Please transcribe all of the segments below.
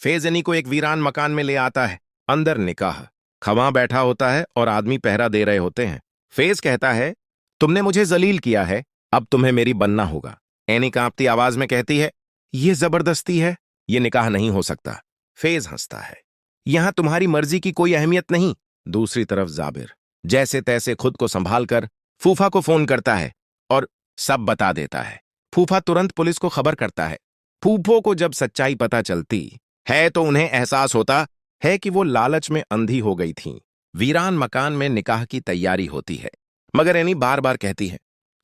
Phase any को एक वीरान मकान में ले आता है। अंदर निकाह खवां बैठा होता है और आदमी पहरा दे रहे होते हैं। फेज कहता है, तुमने मुझे जलील किया है, अब तुम्हें मेरी बनना होगा। एनी कांपती आवाज में कहती है, ये जबरदस्ती है, ये निकाह नहीं हो सकता। फेज हंसता है, यहां तुम्हारी मर्जी की कोई अहमियत नहीं। दूसरी तरफ जाबिर जैसे तैसे खुद को संभाल कर फूफा को फोन करता है और सब बता देता है। फूफा तुरंत पुलिस को खबर करता है। फूफो को जब सच्चाई पता चलती है तो उन्हें एहसास होता है कि वो लालच में अंधी हो गई थीं। वीरान मकान में निकाह की तैयारी होती है, मगर एनी बार बार कहती है,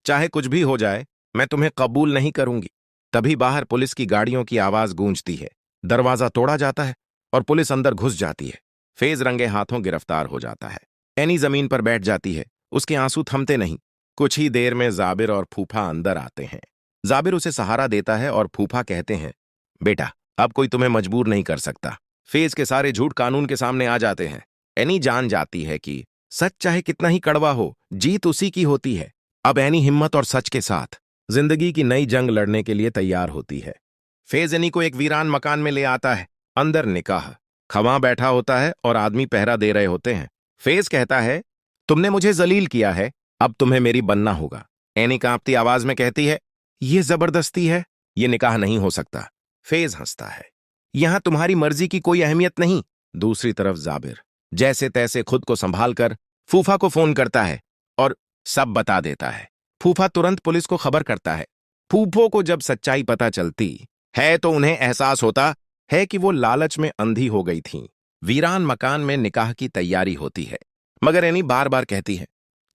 चाहे कुछ भी हो जाए मैं तुम्हें कबूल नहीं करूंगी। तभी बाहर पुलिस की गाड़ियों की आवाज गूंजती है। दरवाजा तोड़ा जाता है और पुलिस अंदर घुस जाती है। फेज रंगे हाथों गिरफ्तार हो जाता है। एनी जमीन पर बैठ जाती है, उसके आंसू थमते नहीं। कुछ ही देर में जाबिर और फूफा अंदर आते हैं। जाबिर उसे सहारा देता है और फूफा कहते हैं, बेटा अब कोई तुम्हें मजबूर नहीं कर सकता। फेज के सारे झूठ कानून के सामने आ जाते हैं। एनी जान जाती है कि सच चाहे कितना ही कड़वा हो, जीत उसी की होती है। अब एनी हिम्मत और सच के साथ जिंदगी की नई जंग लड़ने के लिए तैयार होती है। फेज एनी को एक वीरान मकान में ले आता है। अंदर निकाह खवां बैठा होता है और आदमी पहरा दे रहे होते हैं। फेज कहता है, तुमने मुझे जलील किया है, अब तुम्हें मेरी बनना होगा। एनी कांपती आवाज में कहती है, ये जबरदस्ती है, ये निकाह नहीं हो सकता। फेज हंसता है, यहां तुम्हारी मर्जी की कोई अहमियत नहीं। दूसरी तरफ जाबिर जैसे तैसे खुद को संभाल कर फूफा को फोन करता है और सब बता देता है। फूफा तुरंत पुलिस को खबर करता है। फूफो को जब सच्चाई पता चलती है तो उन्हें एहसास होता है कि वो लालच में अंधी हो गई थीं। वीरान मकान में निकाह की तैयारी होती है, मगर एनी बार बार कहती है,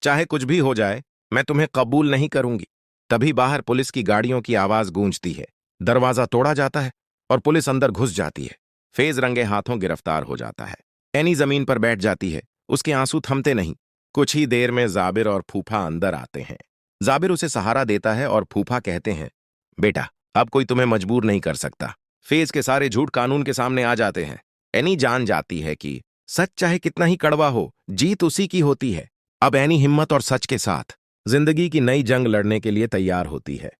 चाहे कुछ भी हो जाए मैं तुम्हें कबूल नहीं करूंगी। तभी बाहर पुलिस की गाड़ियों की आवाज गूंजती है। दरवाजा तोड़ा जाता है और पुलिस अंदर घुस जाती है। फेज रंगे हाथों गिरफ्तार हो जाता है। एनी जमीन पर बैठ जाती है, उसके आंसू थमते नहीं। कुछ ही देर में जाबिर और फूफा अंदर आते हैं। जाबिर उसे सहारा देता है और फूफा कहते हैं, बेटा अब कोई तुम्हें मजबूर नहीं कर सकता। फेज के सारे झूठ कानून के सामने आ जाते हैं। एनी जान जाती है कि सच चाहे कितना ही कड़वा हो, जीत उसी की होती है। अब एनी हिम्मत और सच के साथ जिंदगी की नई जंग लड़ने के लिए तैयार होती है।